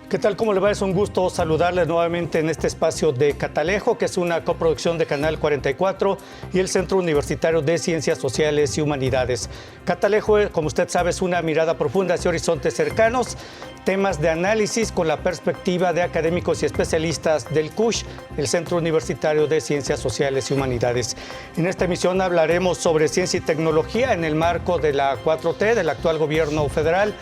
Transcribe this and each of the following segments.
¿Qué tal? ¿Cómo le va? Es un gusto saludarles nuevamente en este espacio de Catalejo, que es una coproducción de Canal 44 y el Centro Universitario de Ciencias Sociales y Humanidades. Catalejo, como usted sabe, es una mirada profunda hacia horizontes cercanos, temas de análisis con la perspectiva de académicos y especialistas del CUSH, el Centro Universitario de Ciencias Sociales y Humanidades. En esta emisión hablaremos sobre ciencia y tecnología en el marco de la 4T del actual gobierno federal.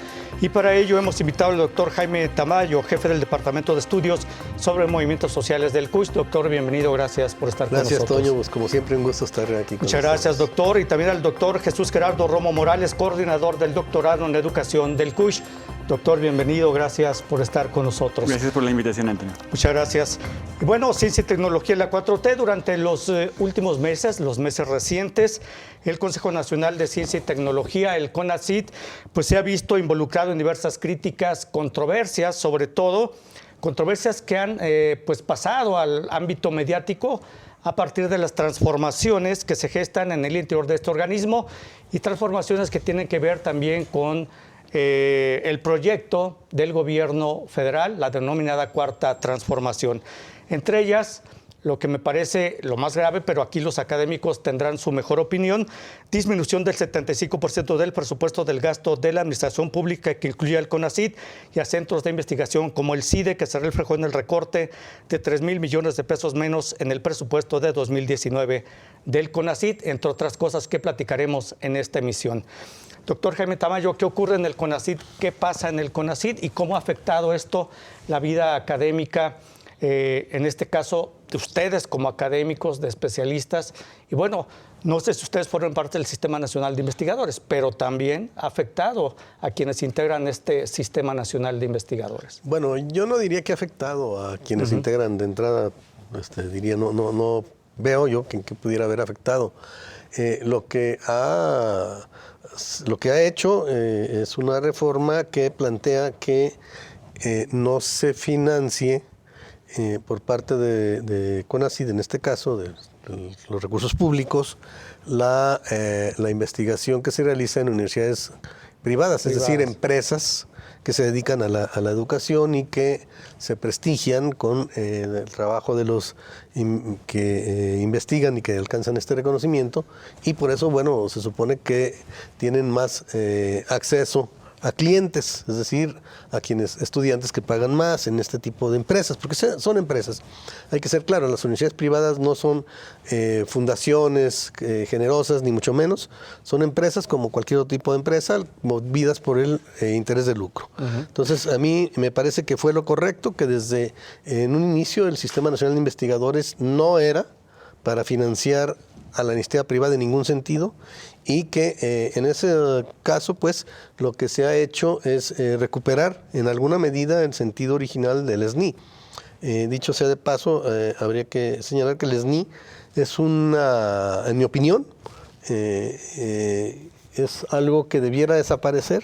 Y para ello hemos invitado al doctor Jaime Tamayo, jefe del Departamento de Estudios sobre Movimientos Sociales del CUSH. Doctor, bienvenido, gracias por estar con nosotros. Gracias, Toño, pues como siempre un gusto estar aquí con Muchas gracias, doctor. Y también al doctor Jesús Gerardo Romo Morales, coordinador del doctorado en Educación del CUSH. Doctor, bienvenido, gracias por estar con nosotros. Gracias por la invitación, Antonio. Muchas gracias. Bueno, ciencia y tecnología en la 4T. Durante los últimos meses, los meses recientes, el Consejo Nacional de Ciencia y Tecnología, el CONACYT, pues se ha visto involucrado en diversas críticas, controversias, sobre todo controversias que han pues pasado al ámbito mediático a partir de las transformaciones que se gestan en el interior de este organismo y transformaciones que tienen que ver también con el proyecto del gobierno federal, la denominada Cuarta Transformación. Entre ellas, lo que me parece lo más grave, pero aquí los académicos tendrán su mejor opinión, disminución del 75% del presupuesto del gasto de la administración pública que incluye al CONACYT y a centros de investigación como el CIDE, que se reflejó en el recorte de 3,000 millones de pesos menos en el presupuesto de 2019 del CONACYT, entre otras cosas que platicaremos en esta emisión. Doctor Jaime Tamayo, ¿qué ocurre en el CONACYT? ¿Qué pasa en el CONACYT? ¿Y cómo ha afectado esto la vida académica, en este caso, de ustedes como académicos, de especialistas? Y bueno, no sé si ustedes forman parte del Sistema Nacional de Investigadores, pero también ha afectado a quienes integran este Sistema Nacional de Investigadores. Bueno, yo no diría que ha afectado a quienes integran de entrada, diría, no veo yo que pudiera haber afectado. Lo que ha hecho es una reforma que plantea que no se financie por parte de CONACYT, en este caso, de los recursos públicos, la investigación que se realiza en universidades privadas, es decir, empresas que se dedican a la educación y que se prestigian con el trabajo de los que investigan y que alcanzan este reconocimiento, y por eso, bueno, se supone que tienen más acceso a clientes, es decir, a quienes estudiantes que pagan más en este tipo de empresas, porque son empresas. Hay que ser claro, las universidades privadas no son fundaciones generosas, ni mucho menos. Son empresas como cualquier otro tipo de empresa, movidas por el interés de lucro. Entonces, a mí me parece que fue lo correcto, que desde en un inicio el Sistema Nacional de Investigadores no era para financiar a la iniciativa privada en ningún sentido, y que en ese caso, pues, lo que se ha hecho es recuperar en alguna medida el sentido original del SNI. Dicho sea de paso, habría que señalar que el SNI es en mi opinión, es algo que debiera desaparecer,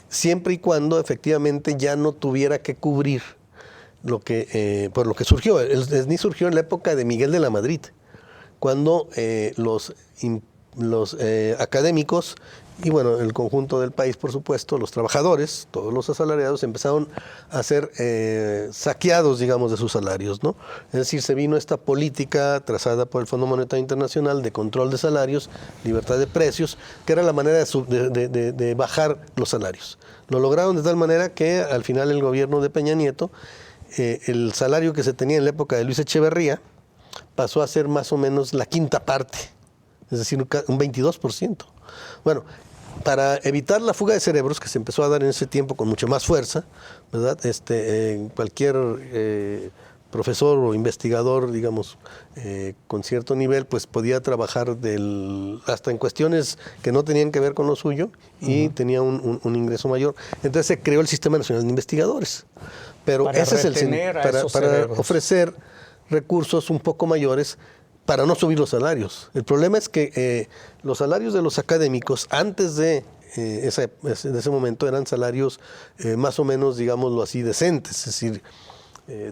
siempre y cuando efectivamente ya no tuviera que cubrir por lo que surgió. El SNI surgió en la época de Miguel de la Madrid, cuando los académicos y, bueno, el conjunto del país, por supuesto, los trabajadores, todos los asalariados, empezaron a ser saqueados, digamos, de sus salarios, ¿no? Es decir, se vino esta política trazada por el Fondo Monetario Internacional de control de salarios, libertad de precios, que era la manera de bajar los salarios. Lo lograron de tal manera que al final el gobierno de Peña Nieto, el salario que se tenía en la época de Luis Echeverría, pasó a ser más o menos la quinta parte, es decir, un 22%. Bueno, para evitar la fuga de cerebros que se empezó a dar en ese tiempo con mucha más fuerza, ¿verdad? Cualquier profesor o investigador, digamos, con cierto nivel, pues podía trabajar hasta en cuestiones que no tenían que ver con lo suyo y tenía un ingreso mayor. Entonces se creó el Sistema Nacional de Investigadores. Pero para ese es para ofrecer recursos un poco mayores para no subir los salarios. El problema es que los salarios de los académicos antes de ese momento eran salarios más o menos, digámoslo así, decentes, es decir,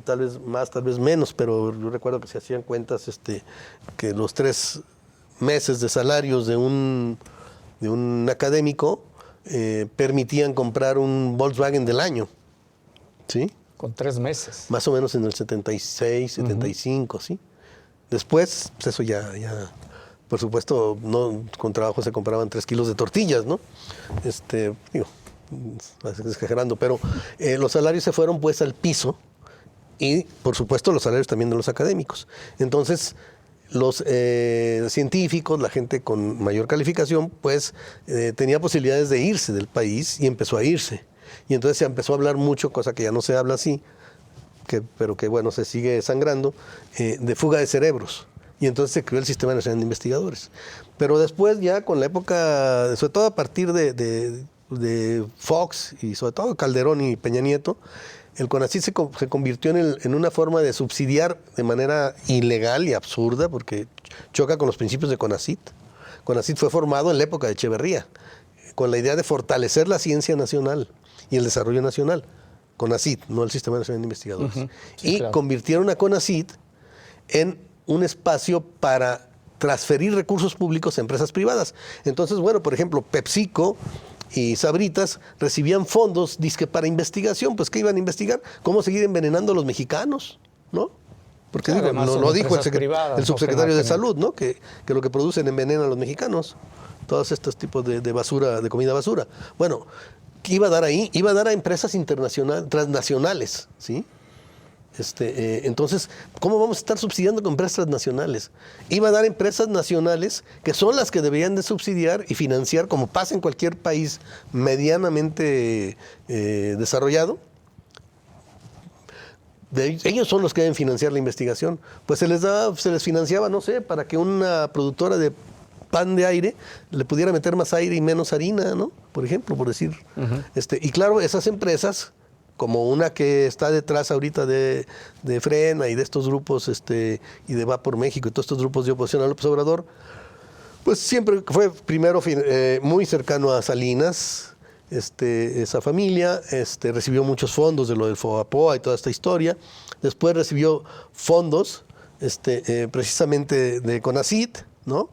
tal vez más, tal vez menos, pero yo recuerdo que se hacían cuentas que los 3 meses de salarios de un académico permitían comprar un Volkswagen del año. Sí. Con 3 meses. Más o menos en el 76, 75, ¿sí? Después, pues eso ya, por supuesto, no, con trabajo se compraban 3 kilos de tortillas, ¿no? Digo, exagerando, pero los salarios se fueron pues al piso y, por supuesto, los salarios también de los académicos. Entonces, los científicos, la gente con mayor calificación, pues tenía posibilidades de irse del país y empezó a irse. Y entonces se empezó a hablar mucho, cosa que ya no se habla así, pero que bueno, se sigue sangrando, de fuga de cerebros. Y entonces se creó el Sistema Nacional de Investigadores. Pero después ya con la época, sobre todo a partir de Fox y sobre todo Calderón y Peña Nieto, el CONACYT se convirtió en una forma de subsidiar de manera ilegal y absurda, porque choca con los principios de CONACYT. CONACYT fue formado en la época de Echeverría, con la idea de fortalecer la ciencia nacional y el desarrollo nacional. CONACYT, no el Sistema Nacional de Investigadores. Sí, y claro, convirtieron a CONACYT en un espacio para transferir recursos públicos a empresas privadas. Entonces, bueno, por ejemplo, PepsiCo y Sabritas recibían fondos, dizque para investigación. Pues, ¿qué iban a investigar? ¿Cómo seguir envenenando a los mexicanos? ¿no? Porque digo, lo dijo el subsecretario de Salud, ¿no? Que lo que producen envenena a los mexicanos. Todos estos tipos de basura, de comida basura. Bueno, ¿qué iba a dar ahí? Iba a dar a empresas internacionales, transnacionales, ¿sí? Entonces, ¿cómo vamos a estar subsidiando con empresas transnacionales? Iba a dar empresas nacionales que son las que deberían de subsidiar y financiar, como pasa en cualquier país medianamente desarrollado. Ellos son los que deben financiar la investigación. Pues se les financiaba, no sé, para que una productora de pan de aire le pudiera meter más aire y menos harina, ¿no? Por ejemplo, por decir. Y claro, esas empresas, como una que está detrás ahorita de Frena y de estos grupos, y de Va por México y todos estos grupos de oposición a López Obrador, pues siempre fue primero muy cercano a Salinas. Esa familia recibió muchos fondos de lo del FOBAPOA y toda esta historia. Después recibió fondos precisamente de CONACYT, ¿no?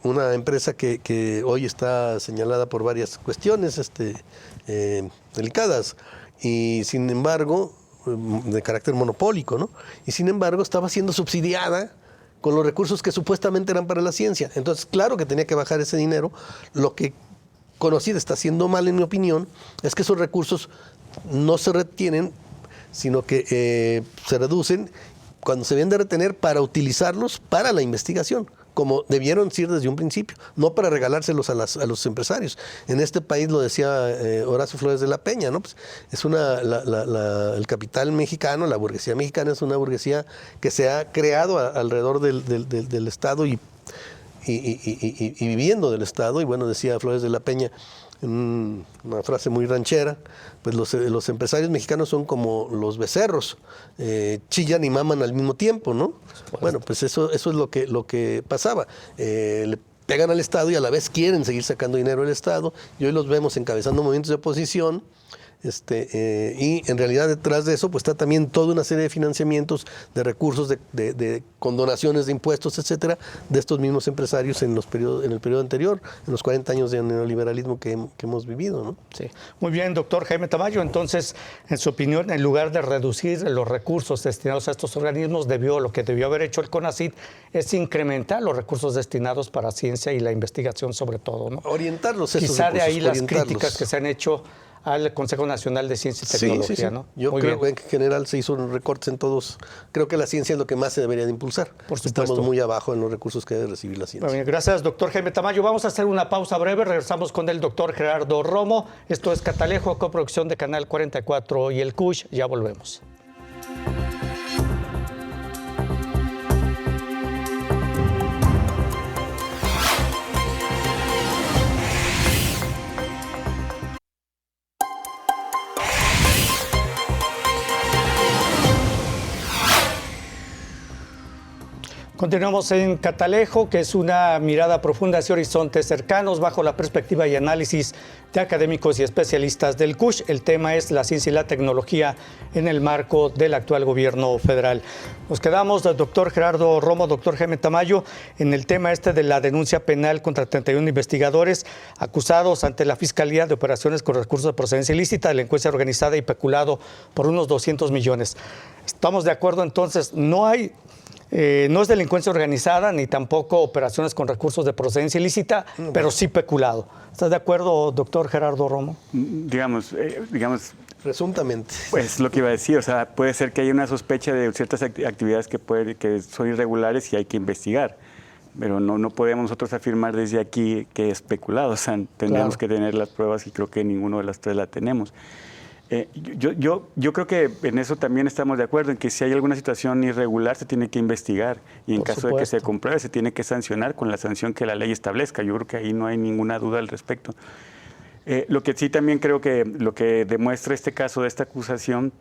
Una empresa que hoy está señalada por varias cuestiones delicadas y sin embargo de carácter monopólico, ¿no? Y sin embargo estaba siendo subsidiada con los recursos que supuestamente eran para la ciencia. Entonces, claro que tenía que bajar ese dinero. Lo que CONACYT está haciendo mal, en mi opinión, es que esos recursos no se retienen, sino que se reducen cuando se deben de retener para utilizarlos para la investigación, como debieron ser desde un principio, no para regalárselos a los empresarios. En este país, lo decía Horacio Flores de la Peña, ¿no? Pues es el capital mexicano, la burguesía mexicana es una burguesía que se ha creado alrededor del Estado y viviendo del Estado. Y bueno, decía Flores de la Peña, en una frase muy ranchera, pues los empresarios mexicanos son como los becerros, chillan y maman al mismo tiempo, ¿no? Bueno, pues eso es lo que pasaba. Le pegan al Estado y a la vez quieren seguir sacando dinero del Estado, y hoy los vemos encabezando movimientos de oposición. Y en realidad detrás de eso pues está también toda una serie de financiamientos, de recursos, de condonaciones de impuestos, etcétera, de estos mismos empresarios en el periodo anterior, en los 40 años de neoliberalismo que hemos vivido, ¿no? Sí. Muy bien, doctor Jaime Tamayo. Entonces, en su opinión, en lugar de reducir los recursos destinados a estos organismos, lo que debió haber hecho el CONACYT es incrementar los recursos destinados para ciencia y la investigación, sobre todo, ¿no? Orientarlos. Quizá de ahí las críticas que se han hecho al Consejo Nacional de Ciencia y Tecnología, sí. ¿No? Yo creo que en general se hizo un recorte en todos. Creo que la ciencia es lo que más se debería de impulsar. Por supuesto. Estamos muy abajo en los recursos que debe recibir la ciencia. Bien, gracias, doctor Jaime Tamayo. Vamos a hacer una pausa breve. Regresamos con el doctor Gerardo Romo. Esto es Catalejo, coproducción de Canal 44 y el CUSH. Ya volvemos. Continuamos en Catalejo, que es una mirada profunda hacia horizontes cercanos bajo la perspectiva y análisis de académicos y especialistas del CUSH. El tema es la ciencia y la tecnología en el marco del actual gobierno federal. Nos quedamos, doctor Gerardo Romo, doctor Jaime Tamayo, en el tema de la denuncia penal contra 31 investigadores acusados ante la Fiscalía de operaciones con recursos de procedencia ilícita, delincuencia organizada y peculado por unos 200 millones. Estamos de acuerdo, entonces, no es delincuencia organizada ni tampoco operaciones con recursos de procedencia ilícita, pero sí peculado. ¿Estás de acuerdo, doctor Gerardo Romo? Digamos, presuntamente. Pues lo que iba a decir, o sea, puede ser que haya una sospecha de ciertas actividades que son irregulares y hay que investigar, pero no podemos nosotros afirmar desde aquí que es peculado, o sea, tendríamos que tener las pruebas y creo que ninguno de las tres la tenemos. Yo creo que en eso también estamos de acuerdo, en que si hay alguna situación irregular se tiene que investigar y en caso de que se compruebe se tiene que sancionar con la sanción que la ley establezca. Yo creo que ahí no hay ninguna duda al respecto. Lo que sí también creo que lo que demuestra este caso de esta acusación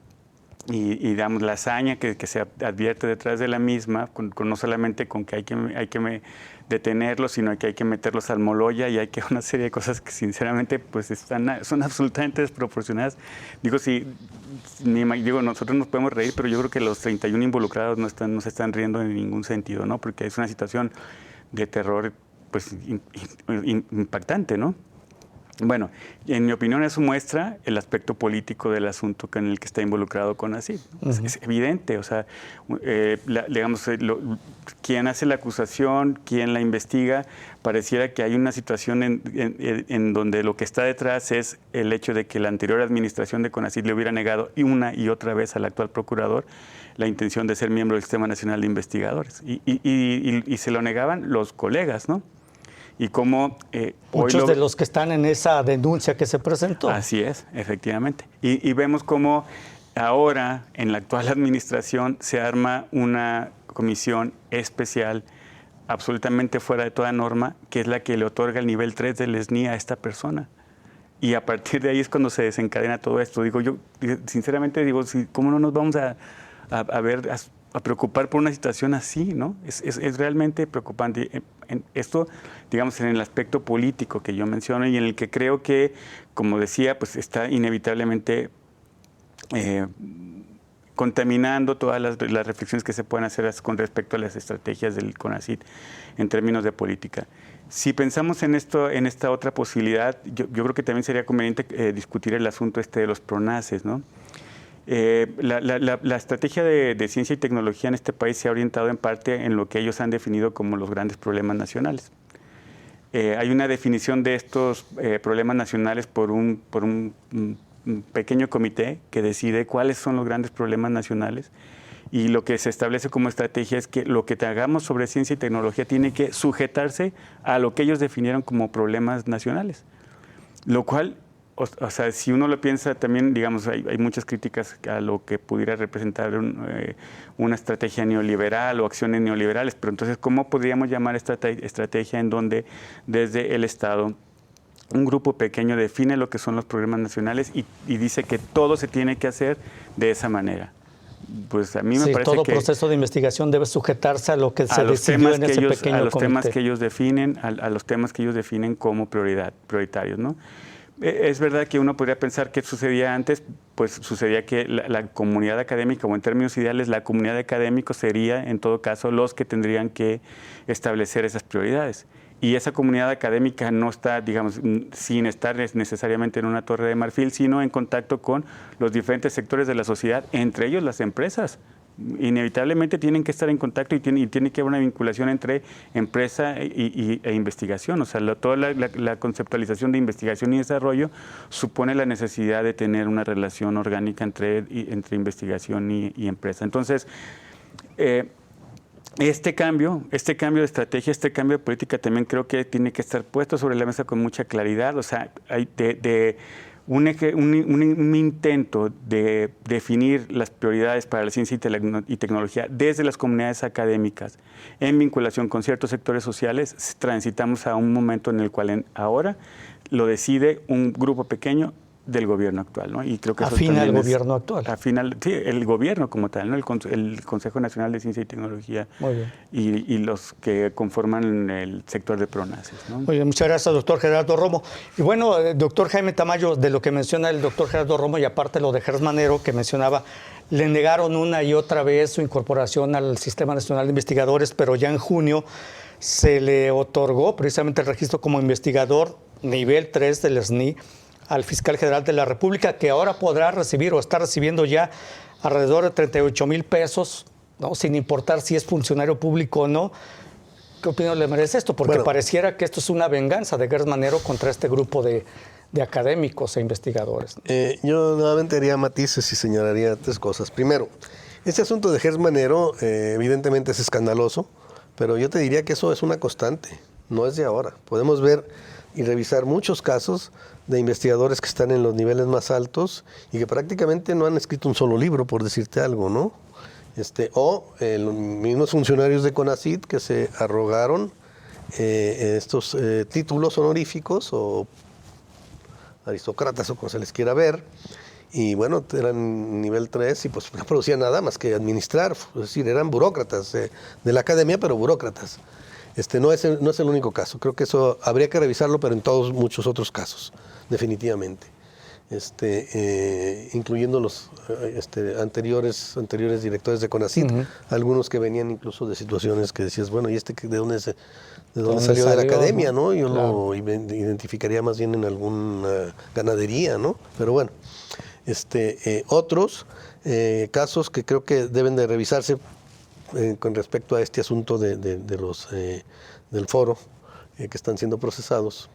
y digamos, la hazaña que se advierte detrás de la misma, no solamente con que hay que detenerlos, sino que hay que meterlos al Moloya y hay que una serie de cosas que sinceramente pues son absolutamente desproporcionadas. Nosotros nos podemos reír, pero yo creo que los 31 involucrados no se están riendo en ningún sentido, ¿no? Porque es una situación de terror pues impactante, ¿no? Bueno, en mi opinión eso muestra el aspecto político del asunto en el que está involucrado CONACYT. Es evidente, o sea, quien hace la acusación, quien la investiga, pareciera que hay una situación en donde lo que está detrás es el hecho de que la anterior administración de CONACYT le hubiera negado una y otra vez al actual procurador la intención de ser miembro del Sistema Nacional de Investigadores. Y se lo negaban los colegas, ¿no? Y como muchos de los que están en esa denuncia que se presentó. Así es, efectivamente. Y vemos cómo ahora, en la actual administración, se arma una comisión especial, absolutamente fuera de toda norma, que es la que le otorga el nivel 3 del SNI a esta persona. Y a partir de ahí es cuando se desencadena todo esto. Sinceramente, ¿cómo no nos vamos a preocupar por una situación así, ¿no? Es realmente preocupante. Esto, digamos, en el aspecto político que yo menciono y en el que creo que, como decía, pues está inevitablemente contaminando todas las reflexiones que se pueden hacer con respecto a las estrategias del CONACYT en términos de política. Si pensamos en esta otra posibilidad, yo creo que también sería conveniente discutir el asunto de los PRONACES, ¿no? La estrategia de ciencia y tecnología en este país se ha orientado en parte en lo que ellos han definido como los grandes problemas nacionales. Hay una definición de estos problemas nacionales por un pequeño comité que decide cuáles son los grandes problemas nacionales y lo que se establece como estrategia es que lo que hagamos sobre ciencia y tecnología tiene que sujetarse a lo que ellos definieron como problemas nacionales, lo cual... O sea, si uno lo piensa también, digamos, hay muchas críticas a lo que pudiera representar una estrategia neoliberal o acciones neoliberales, pero entonces, ¿cómo podríamos llamar estrategia en donde desde el Estado un grupo pequeño define lo que son los programas nacionales y dice que todo se tiene que hacer de esa manera? Pues a mí me parece todo que proceso de investigación debe sujetarse a lo que se decidió en ese pequeño a los comité. temas que ellos definen, a los temas que ellos definen como prioritarios, ¿no? Es verdad que uno podría pensar que sucedía antes, pues sucedía que la comunidad académica, o en términos ideales, la comunidad de académicos sería, en todo caso, los que tendrían que establecer esas prioridades. Y esa comunidad académica no está, digamos, sin estar necesariamente en una torre de marfil, sino en contacto con los diferentes sectores de la sociedad, entre ellos las empresas. Inevitablemente tienen que estar en contacto y tiene que haber una vinculación entre empresa e investigación. O sea, toda la conceptualización de investigación y desarrollo supone la necesidad de tener una relación orgánica entre investigación y empresa. Entonces, este cambio de estrategia, este cambio de política también creo que tiene que estar puesto sobre la mesa con mucha claridad. O sea, hay un intento de definir las prioridades para la ciencia y tecnología desde las comunidades académicas en vinculación con ciertos sectores sociales. Transitamos a un momento en el cual ahora lo decide un grupo pequeño del gobierno actual, ¿no? Y creo que afina al gobierno actual. Sí, el gobierno como tal, ¿no? El Consejo Nacional de Ciencia y Tecnología. Muy bien. Y los que conforman el sector de PRONACES, ¿no? Muy bien, muchas gracias, doctor Gerardo Romo. Y bueno, doctor Jaime Tamayo, de lo que menciona el doctor Gerardo Romo y aparte lo de Gers Manero que mencionaba, le negaron una y otra vez su incorporación al Sistema Nacional de Investigadores, pero ya en junio se le otorgó precisamente el registro como investigador nivel 3 del SNI al fiscal general de la República, que ahora podrá recibir o está recibiendo ya alrededor de 38,000 pesos, ¿no? Sin importar si es funcionario público o no. ¿Qué opinión le merece esto? Porque pareciera que esto es una venganza de Gers Manero contra este grupo de académicos e investigadores. Yo nuevamente haría matices y señalaría 3 cosas. Primero, este asunto de Gers Manero evidentemente es escandaloso, pero yo te diría que eso es una constante, no es de ahora. Podemos ver y revisar muchos casos de investigadores que están en los niveles más altos y que prácticamente no han escrito un solo libro, por decirte algo, ¿no? O los mismos funcionarios de CONACYT que se arrogaron estos títulos honoríficos o aristócratas o como se les quiera ver, y bueno, eran nivel 3 y pues no producían nada más que administrar, es decir, eran burócratas de la academia, pero burócratas. No es el único caso, creo que eso habría que revisarlo, pero en todos muchos otros casos, definitivamente. Incluyendo los anteriores directores de CONACYT, algunos que venían incluso de situaciones que decías, bueno, ¿y de dónde salió de la academia, ¿no? Yo lo identificaría más bien en alguna ganadería, ¿no? Pero bueno, otros casos que creo que deben de revisarse con respecto a este asunto de los del foro que están siendo procesados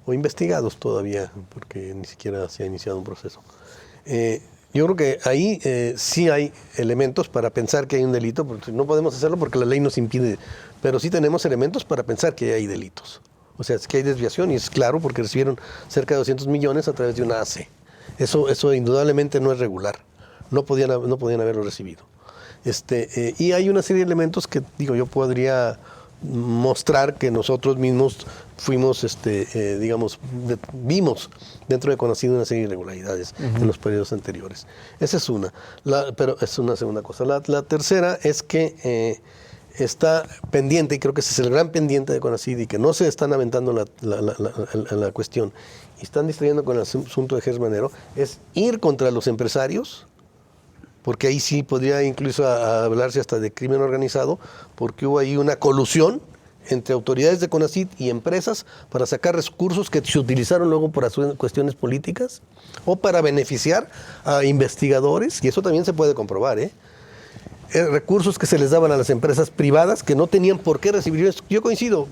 o investigados todavía, porque ni siquiera se ha iniciado un proceso. Yo creo que ahí sí hay elementos para pensar que hay un delito, porque no podemos hacerlo porque la ley nos impide, pero sí tenemos elementos para pensar que hay delitos. O sea, es que hay desviación y es claro porque recibieron cerca de 200 millones a través de una AC. Eso indudablemente no es regular. No podían haberlo recibido. Y hay una serie de elementos que, yo podría mostrar que nosotros mismos fuimos, vimos dentro de CONACYT una serie de irregularidades en los periodos anteriores. Esa es una, pero es una segunda cosa. La tercera es que está pendiente, y creo que ese es el gran pendiente de CONACYT, y que no se están aventando la cuestión, y están distrayendo con el asunto de Gers Manero, es ir contra los empresarios, porque ahí sí podría incluso hablarse hasta de crimen organizado, porque hubo ahí una colusión entre autoridades de CONACYT y empresas para sacar recursos que se utilizaron luego por cuestiones políticas o para beneficiar a investigadores, y eso también se puede comprobar, recursos que se les daban a las empresas privadas que no tenían por qué recibir. Yo coincido,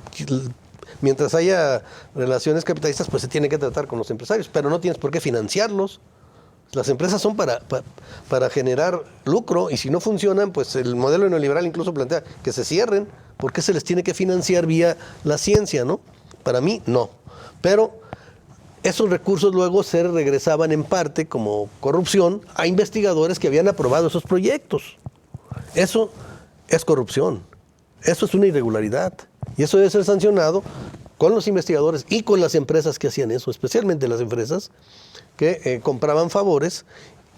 mientras haya relaciones capitalistas, pues se tiene que tratar con los empresarios, pero no tienes por qué financiarlos. Las empresas son para generar lucro, y si no funcionan, pues el modelo neoliberal incluso plantea que se cierren. ¿Por qué se les tiene que financiar vía la ciencia, no? Para mí, no. Pero esos recursos luego se regresaban en parte como corrupción a investigadores que habían aprobado esos proyectos. Eso es corrupción. Eso es una irregularidad. Y eso debe ser sancionado con los investigadores y con las empresas que hacían eso, especialmente las empresas que compraban favores,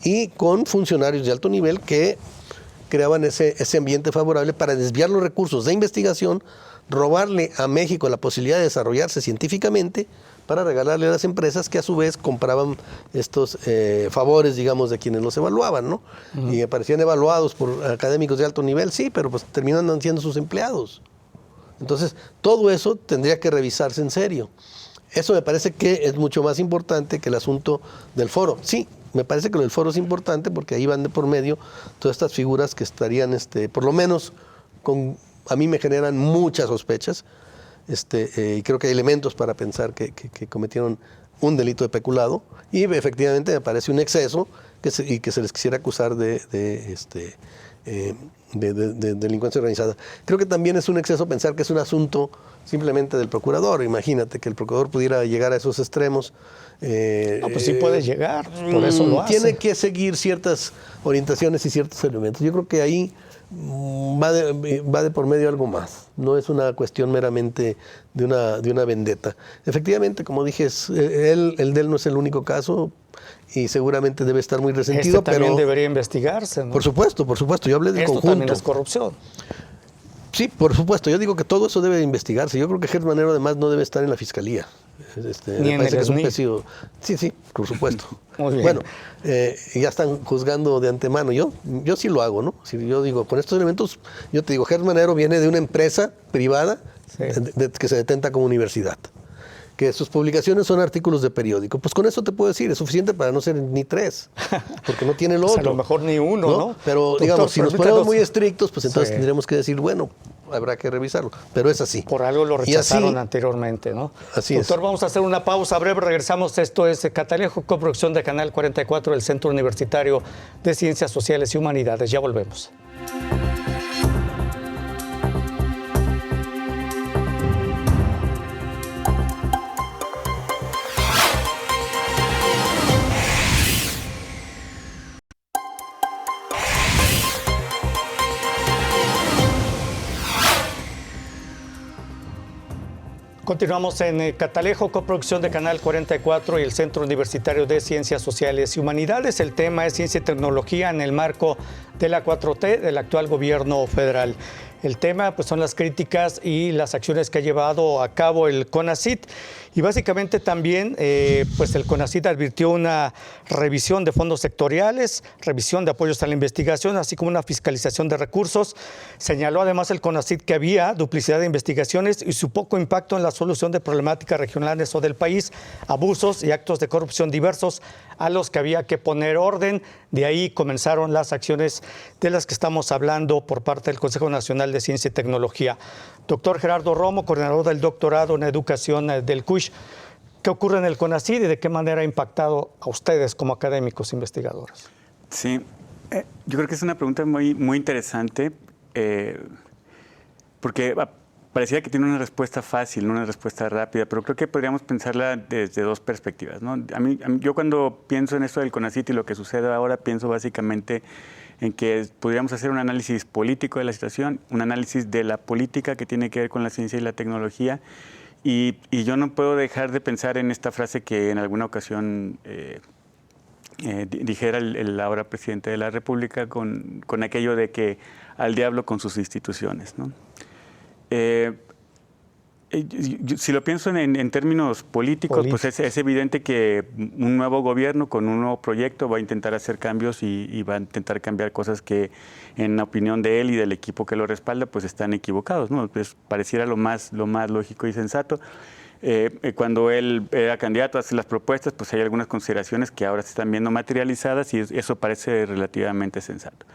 y con funcionarios de alto nivel que creaban ese ambiente favorable para desviar los recursos de investigación, robarle a México la posibilidad de desarrollarse científicamente para regalarle a las empresas que a su vez compraban estos favores, digamos, de quienes los evaluaban, ¿no? Y aparecían evaluados por académicos de alto nivel, sí, pero pues terminan siendo sus empleados. Entonces, todo eso tendría que revisarse en serio. Eso me parece que es mucho más importante que el asunto del foro. Sí, me parece que lo del foro es importante porque ahí van de por medio todas estas figuras que estarían, por lo menos, a mí me generan muchas sospechas, y creo que hay elementos para pensar que cometieron un delito de peculado, y efectivamente me parece un exceso y que se les quisiera acusar de delincuencia organizada. Creo que también es un exceso pensar que es un asunto simplemente del procurador. Imagínate que el procurador pudiera llegar a esos extremos. No, pues sí puede llegar, por eso lo hace. Tiene que seguir ciertas orientaciones y ciertos elementos. Yo creo que ahí va de por medio algo más. No es una cuestión meramente de una vendetta. Efectivamente, como dije, el de él no es el único caso y seguramente debe estar muy resentido. También pero debería investigarse, ¿no? Por supuesto. Yo hablé del conjunto. También es corrupción. Sí, por supuesto. Yo digo que todo eso debe investigarse. Yo creo que Gertz Manero además no debe estar en la fiscalía. Ni en el SNI. Sí, por supuesto. Muy bien. Bueno, ya están juzgando de antemano. Yo sí lo hago, ¿no? Si yo digo, con estos elementos, yo te digo, Gertz Manero viene de una empresa privada que se detenta como universidad. Que sus publicaciones son artículos de periódico. Pues con eso te puedo decir, es suficiente para no ser ni 3, porque no tiene lo otro. A lo mejor ni uno, ¿no? Pero Doctor, digamos, si nos ponemos muy estrictos, pues entonces tendremos que decir, bueno, habrá que revisarlo. Pero es así. Por algo lo rechazaron anteriormente, ¿no? Así Doctor, es. vamos a hacer una pausa breve, regresamos. Esto es Catalejo, coproducción de Canal 44 del Centro Universitario de Ciencias Sociales y Humanidades. Ya volvemos. Continuamos en Catalejo, coproducción de Canal 44 y el Centro Universitario de Ciencias Sociales y Humanidades. El tema es ciencia y tecnología en el marco de la 4T del actual gobierno federal. El tema pues, son las críticas y las acciones que ha llevado a cabo el CONACYT. Y básicamente también pues el CONACYT advirtió una revisión de fondos sectoriales, revisión de apoyos a la investigación, así como una fiscalización de recursos. Señaló además el CONACYT que había duplicidad de investigaciones y su poco impacto en la solución de problemáticas regionales o del país, abusos y actos de corrupción diversos a los que había que poner orden. De ahí comenzaron las acciones de las que estamos hablando por parte del Consejo Nacional de Ciencia y Tecnología. Doctor Gerardo Romo, coordinador del doctorado en educación del CUSH. ¿Qué ocurre en el CONACYT y de qué manera ha impactado a ustedes como académicos investigadores? Sí, yo creo que es una pregunta muy, muy interesante porque parecía que tiene una respuesta fácil, una respuesta rápida, pero creo que podríamos pensarla desde dos perspectivas, ¿no? Yo cuando pienso en esto del CONACYT y lo que sucede ahora, pienso básicamente en que podríamos hacer un análisis político de la situación, un análisis de la política que tiene que ver con la ciencia y la tecnología, y yo no puedo dejar de pensar en esta frase que en alguna ocasión dijera el ahora presidente de la República con aquello de que al diablo con sus instituciones, ¿no? Si lo pienso en términos políticos, pues es evidente que un nuevo gobierno con un nuevo proyecto va a intentar hacer cambios y va a intentar cambiar cosas que, en la opinión de él y del equipo que lo respalda, pues están equivocados, ¿no? Pues pareciera lo más lógico y sensato. Cuando él era candidato a hacer las propuestas, pues hay algunas consideraciones que ahora se están viendo materializadas y eso parece relativamente sensato.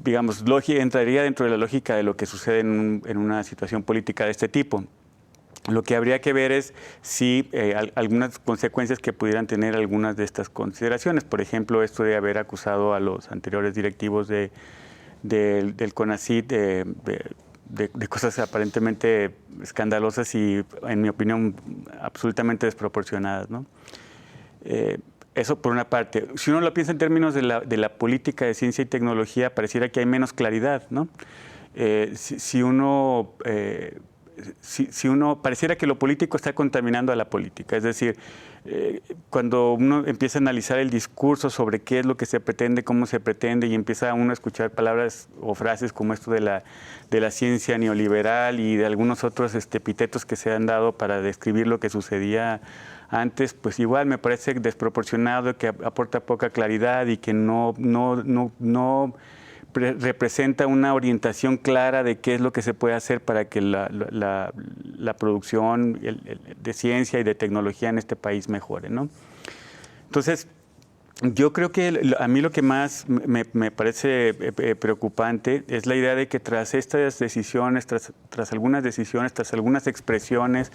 Digamos, entraría dentro de la lógica de lo que sucede en una situación política de este tipo. Lo que habría que ver es si algunas consecuencias que pudieran tener algunas de estas consideraciones. Por ejemplo, esto de haber acusado a los anteriores directivos del CONACYT de cosas aparentemente escandalosas y, en mi opinión, absolutamente desproporcionadas, ¿no? Eso por una parte. Si uno lo piensa en términos de la política de ciencia y tecnología, pareciera que hay menos claridad, ¿no? Si uno pareciera que lo político está contaminando a la política, es decir, cuando uno empieza a analizar el discurso sobre qué es lo que se pretende, cómo se pretende, y empieza uno a escuchar palabras o frases como esto de la ciencia neoliberal y de algunos otros epítetos que se han dado para describir lo que sucedía antes, pues igual me parece desproporcionado, que aporta poca claridad y que no representa una orientación clara de qué es lo que se puede hacer para que la producción de ciencia y de tecnología en este país mejore, ¿no? Entonces, yo creo que a mí lo que más me parece preocupante es la idea de que tras estas decisiones, tras algunas decisiones, tras algunas expresiones,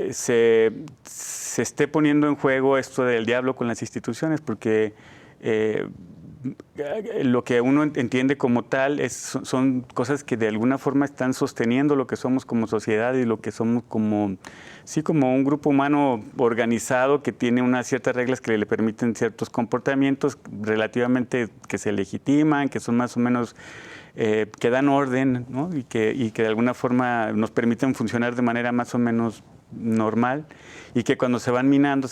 se esté poniendo en juego esto del diablo con las instituciones, porque lo que uno entiende como tal son cosas que de alguna forma están sosteniendo lo que somos como sociedad y lo que somos como un grupo humano organizado que tiene unas ciertas reglas que le permiten ciertos comportamientos relativamente que se legitiman, que son más o menos que dan orden, ¿no? y que de alguna forma nos permiten funcionar de manera más o menos normal, y que cuando se van minando,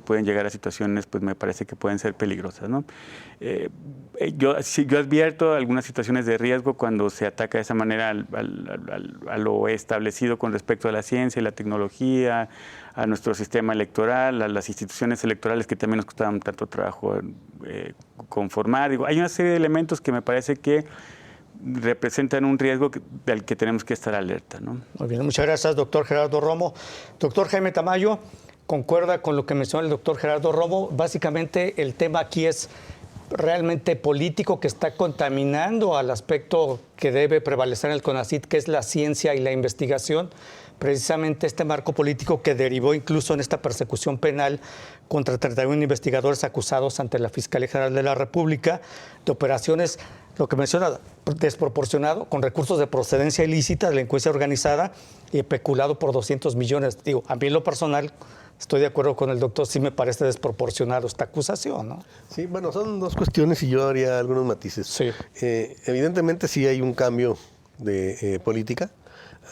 pueden llegar a situaciones, pues me parece que pueden ser peligrosas, ¿no? Yo advierto algunas situaciones de riesgo cuando se ataca de esa manera a lo establecido con respecto a la ciencia y la tecnología, a nuestro sistema electoral, a las instituciones electorales que también nos costaban tanto trabajo conformar. Digo, hay una serie de elementos que me parece que representan un riesgo del que tenemos que estar alerta, ¿no? Muy bien, muchas gracias, doctor Gerardo Romo. Doctor Jaime Tamayo, concuerda con lo que mencionó el doctor Gerardo Romo. Básicamente el tema aquí es realmente político, que está contaminando al aspecto que debe prevalecer en el CONACYT, que es la ciencia y la investigación. Precisamente este marco político que derivó incluso en esta persecución penal contra 31 investigadores acusados ante la Fiscalía General de la República de operaciones, lo que menciona, desproporcionado, con recursos de procedencia ilícita, delincuencia organizada y peculado por 200 millones. Digo, a mí en lo personal estoy de acuerdo con el doctor, sí me parece desproporcionado esta acusación, ¿no? Sí, bueno, son dos cuestiones y yo haría algunos matices. Sí. Evidentemente sí hay un cambio de política.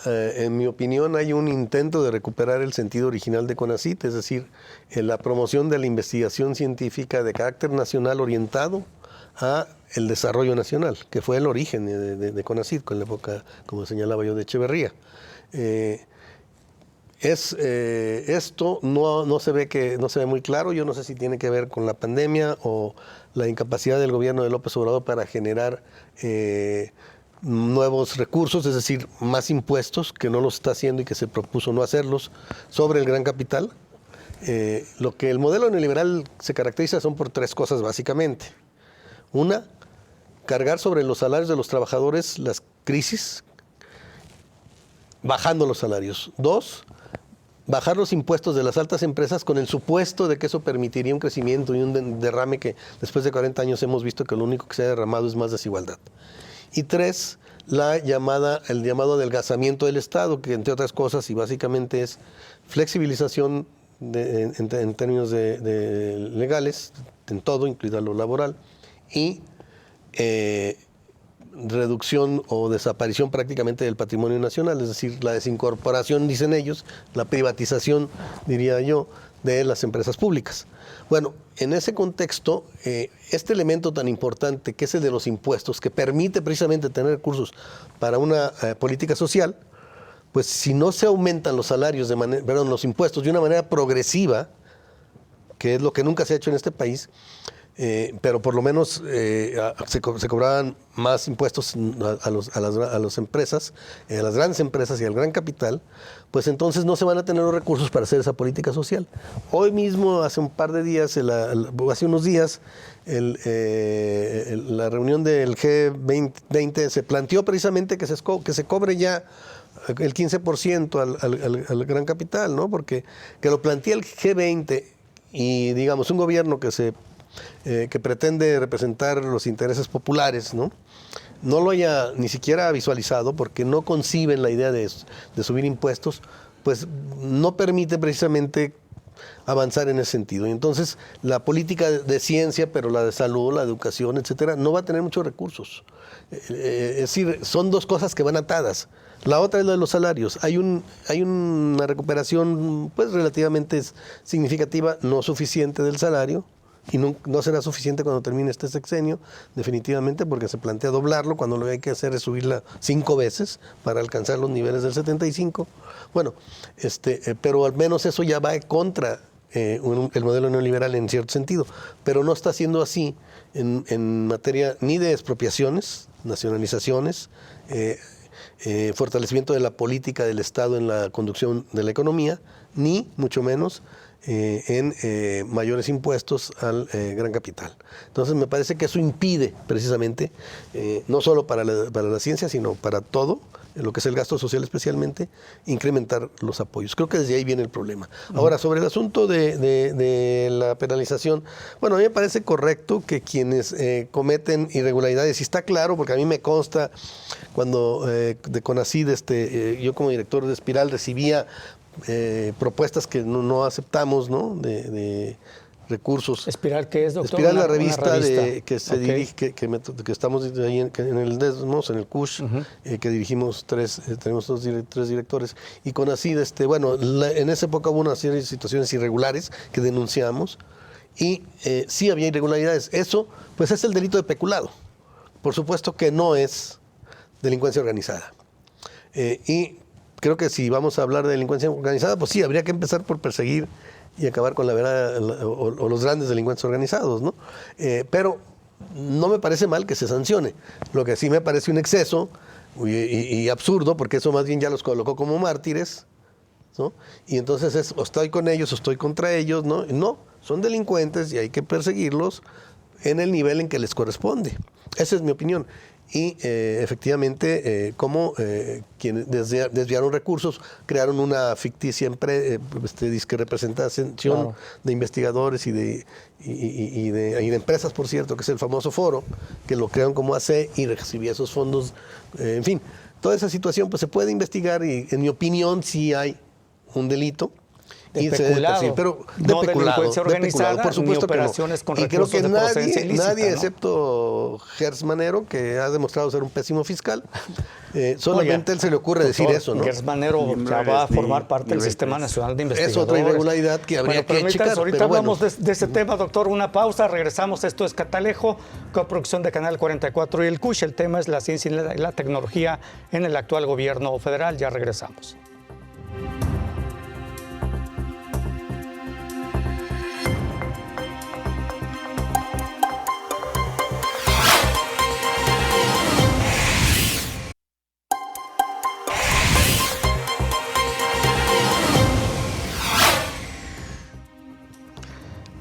En mi opinión hay un intento de recuperar el sentido original de CONACYT, es decir, la promoción de la investigación científica de carácter nacional orientado a el desarrollo nacional, que fue el origen de CONACYT, con la época, como señalaba yo, de Echeverría. Esto no se ve muy claro. Yo no sé si tiene que ver con la pandemia o la incapacidad del gobierno de López Obrador para generar nuevos recursos, es decir, más impuestos, que no los está haciendo y que se propuso no hacerlos, sobre el gran capital. Lo que el modelo neoliberal se caracteriza son por tres cosas básicamente. Una, cargar sobre los salarios de los trabajadores las crisis, bajando los salarios. Dos, bajar los impuestos de las altas empresas con el supuesto de que eso permitiría un crecimiento y un derrame que después de 40 años hemos visto que lo único que se ha derramado es más desigualdad. Y tres, el llamado adelgazamiento del Estado, que entre otras cosas y básicamente es flexibilización en términos legales, en todo, incluida lo laboral, y reducción o desaparición prácticamente del patrimonio nacional, es decir, la desincorporación, dicen ellos, la privatización, diría yo, de las empresas públicas. Bueno, en ese contexto, este elemento tan importante que es el de los impuestos, que permite precisamente tener recursos para una política social, pues si no se aumentan los salarios, los impuestos de una manera progresiva, que es lo que nunca se ha hecho en este país, pero por lo menos se cobraban más impuestos a las empresas, a las grandes empresas y al gran capital, pues entonces no se van a tener los recursos para hacer esa política social. Hoy mismo, hace unos días, la reunión del G20 se planteó precisamente que se cobre ya el 15% al gran capital, ¿no? Porque que lo plantea el G20 y, digamos, un gobierno que pretende representar los intereses populares, ¿no? No lo haya ni siquiera visualizado porque no conciben la idea de subir impuestos, pues no permite precisamente avanzar en ese sentido. Y entonces la política de ciencia, pero la de salud, la educación, etcétera, no va a tener muchos recursos. Es decir, son dos cosas que van atadas. La otra es la de los salarios. Hay una recuperación pues relativamente significativa, no suficiente del salario, y no será suficiente cuando termine este sexenio, definitivamente, porque se plantea doblarlo, cuando lo que hay que hacer es subirla 5 veces para alcanzar los niveles del 75. Bueno, pero al menos eso ya va contra el modelo neoliberal en cierto sentido, pero no está siendo así en materia ni de expropiaciones, nacionalizaciones, fortalecimiento de la política del Estado en la conducción de la economía, ni mucho menos en mayores impuestos al gran capital. Entonces me parece que eso impide precisamente, no solo para la ciencia, sino para todo, lo que es el gasto social especialmente, incrementar los apoyos. Creo que desde ahí viene el problema. Ahora, sobre el asunto de la penalización, bueno, a mí me parece correcto que quienes cometen irregularidades, y está claro, porque a mí me consta cuando de CONACYT, yo como director de Espiral recibía propuestas que no aceptamos, ¿no? De recursos. ¿Espiral qué es, doctor? Espiral, la revista que se dirige, que estamos ahí en el Desmos, en el CUSH, que dirigimos tenemos tres directores, y CONACYT, bueno, en esa época hubo una serie de situaciones irregulares que denunciamos, y sí había irregularidades. Eso, pues es el delito de peculado. Por supuesto que no es delincuencia organizada. Y creo que si vamos a hablar de delincuencia organizada, pues sí, habría que empezar por perseguir y acabar con la verdad o los grandes delincuentes organizados, ¿no? Pero no me parece mal que se sancione. Lo que sí me parece un exceso y absurdo, porque eso más bien ya los colocó como mártires, ¿no? Y entonces es o estoy con ellos o estoy contra ellos, ¿no? No, son delincuentes y hay que perseguirlos en el nivel en que les corresponde. Esa es mi opinión. Y efectivamente, como quienes desviaron recursos, crearon una ficticia disque representación, claro, de investigadores y de empresas, por cierto, que es el famoso foro, que lo crearon como AC y recibía esos fondos. En fin, toda esa situación pues se puede investigar y, en mi opinión, sí hay un delito. De peculado, pero no delincuencia organizada, por supuesto, ni operaciones con y creo recursos que de procedencia ilícita, nadie, ¿no? Excepto Gers Manero, que ha demostrado ser un pésimo fiscal, solamente él se le ocurre decir eso, ¿no? Gers Manero ya va a formar parte del Sistema Nacional de Investigadores. Es otra irregularidad que habría que checar. Ahorita hablamos de ese tema, doctor. Una pausa, regresamos. Esto es Catalejo, coproducción de Canal 44 y el CUSH. El tema es la ciencia y la tecnología en el actual gobierno federal. Ya regresamos.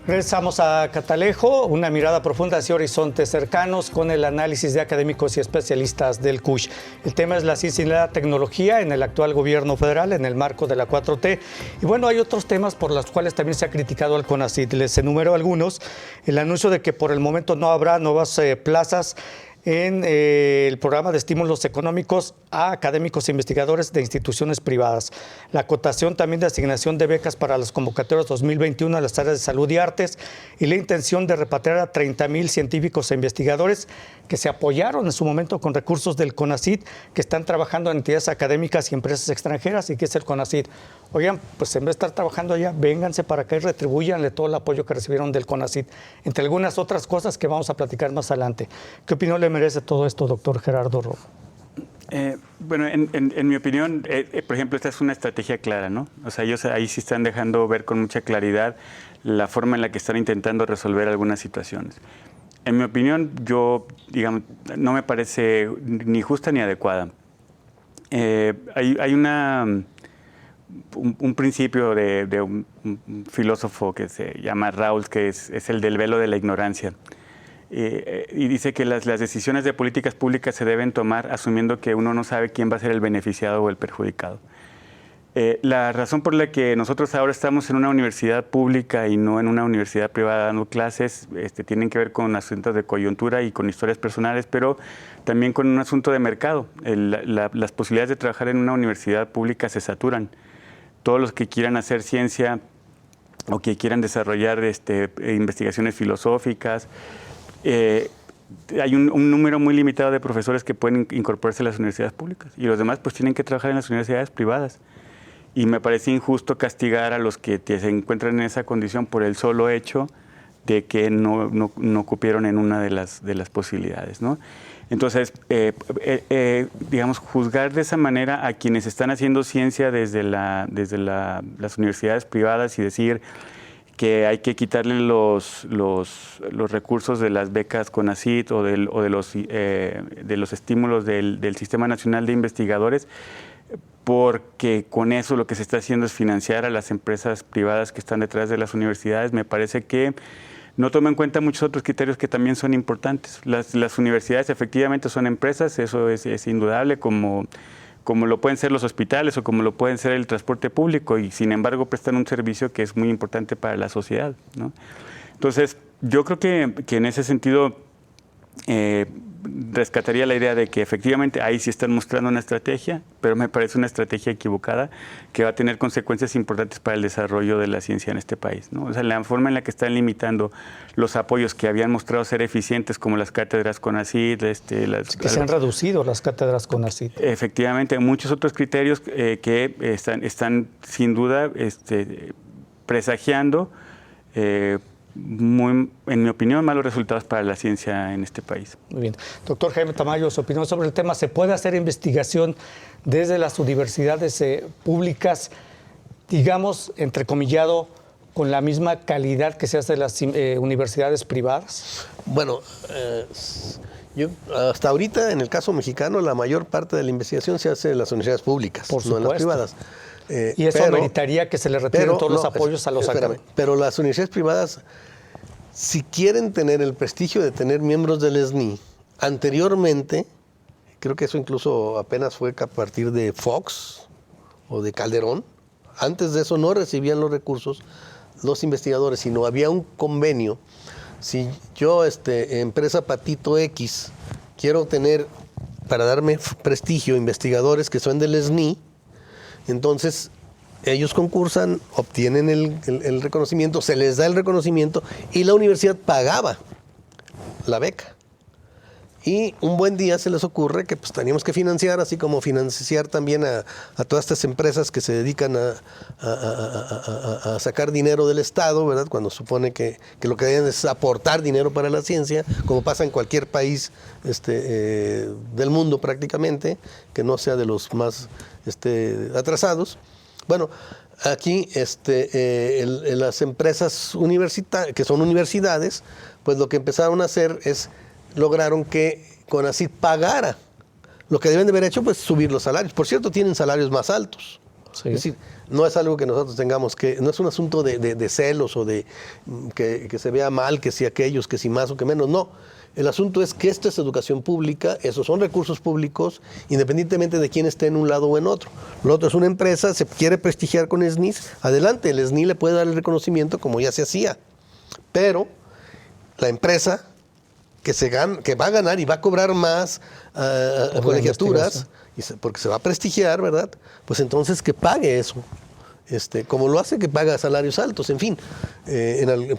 Regresamos a Catalejo, una mirada profunda hacia horizontes cercanos con el análisis de académicos y especialistas del CUSH. El tema es la ciencia y la tecnología en el actual gobierno federal, en el marco de la 4T. Y bueno, hay otros temas por los cuales también se ha criticado al CONACYT. Les enumero algunos. El anuncio de que por el momento no habrá nuevas plazas en el programa de estímulos económicos a académicos e investigadores de instituciones privadas. La acotación también de asignación de becas para las convocatorias 2021 a las áreas de salud y artes y la intención de repatriar a 30,000 científicos e investigadores que se apoyaron en su momento con recursos del CONACYT, que están trabajando en entidades académicas y empresas extranjeras. ¿Y qué es el CONACYT? Oigan, pues en vez de estar trabajando allá, vénganse para acá y retribúyanle todo el apoyo que recibieron del CONACYT, entre algunas otras cosas que vamos a platicar más adelante. ¿Qué opinión le merece todo esto, doctor Gerardo Rojo? Bueno, en mi opinión, por ejemplo, esta es una estrategia clara, ¿no? O sea, ellos ahí sí están dejando ver con mucha claridad la forma en la que están intentando resolver algunas situaciones. En mi opinión, digamos, no me parece ni justa ni adecuada. Hay un principio de un filósofo que se llama Rawls, que es el del velo de la ignorancia. Y dice que las decisiones de políticas públicas se deben tomar asumiendo que uno no sabe quién va a ser el beneficiado o el perjudicado. La razón por la que nosotros ahora estamos en una universidad pública y no en una universidad privada dando clases tienen que ver con asuntos de coyuntura y con historias personales, pero también con un asunto de mercado. Las posibilidades de trabajar en una universidad pública se saturan. Todos los que quieran hacer ciencia o que quieran desarrollar investigaciones filosóficas, hay un número muy limitado de profesores que pueden incorporarse a las universidades públicas y los demás pues tienen que trabajar en las universidades privadas. Y me parece injusto castigar a los que se encuentran en esa condición por el solo hecho de que no cupieron en una de las posibilidades, ¿no? Entonces, digamos, juzgar de esa manera a quienes están haciendo ciencia desde las universidades privadas y decir que hay que quitarle los recursos de las becas CONACYT o de los estímulos del Sistema Nacional de Investigadores, porque con eso lo que se está haciendo es financiar a las empresas privadas que están detrás de las universidades. Me parece que no toma en cuenta muchos otros criterios que también son importantes. Las universidades efectivamente son empresas, eso es indudable, como lo pueden ser los hospitales o como lo pueden ser el transporte público, y sin embargo prestan un servicio que es muy importante para la sociedad, ¿no? Entonces, yo creo que en ese sentido rescataría la idea de que efectivamente ahí sí están mostrando una estrategia, pero me parece una estrategia equivocada que va a tener consecuencias importantes para el desarrollo de la ciencia en este país, ¿no? O sea, la forma en la que están limitando los apoyos que habían mostrado ser eficientes, como las cátedras CONACYT, que se han reducido las cátedras CONACYT. Efectivamente, muchos otros criterios que están sin duda presagiando en mi opinión, malos resultados para la ciencia en este país. Muy bien. Doctor Jaime Tamayo, su opinión sobre el tema. ¿Se puede hacer investigación desde las universidades públicas, digamos, entrecomillado, con la misma calidad que se hace en las universidades privadas? Bueno, yo hasta ahorita, en el caso mexicano, la mayor parte de la investigación se hace en las universidades públicas, no en las privadas. Y eso ameritaría que se le retiren todos los apoyos a los académicos. Pero las universidades privadas, si quieren tener el prestigio de tener miembros del SNI, anteriormente, creo que eso incluso apenas fue a partir de Fox o de Calderón, antes de eso no recibían los recursos los investigadores, sino había un convenio. Si yo, empresa Patito X, quiero tener, para darme prestigio, investigadores que son del SNI, entonces ellos concursan, obtienen el reconocimiento, se les da el reconocimiento y la universidad pagaba la beca. Y un buen día se les ocurre que pues teníamos que financiar, así como financiar también a todas estas empresas que se dedican a sacar dinero del Estado, ¿verdad? Cuando supone que lo que deben es aportar dinero para la ciencia, como pasa en cualquier país del mundo prácticamente, que no sea de los más atrasados. Bueno, aquí las empresas que son universidades, pues lo que empezaron a hacer es lograron que CONACYT pagara. Lo que deben de haber hecho, pues subir los salarios. Por cierto, tienen salarios más altos. Sí. Es decir, no es algo que nosotros tengamos que, no es un asunto de celos o de que se vea mal, que si aquellos, que si más o que menos, no. El asunto es que esto es educación pública, esos son recursos públicos, independientemente de quién esté en un lado o en otro. Lo otro es una empresa, se quiere prestigiar con SNIs, adelante, el SNI le puede dar el reconocimiento como ya se hacía. Pero la empresa que va a ganar y va a cobrar más colegiaturas, porque se va a prestigiar, ¿verdad? Pues entonces que pague eso. Como lo hace, que paga salarios altos, en fin,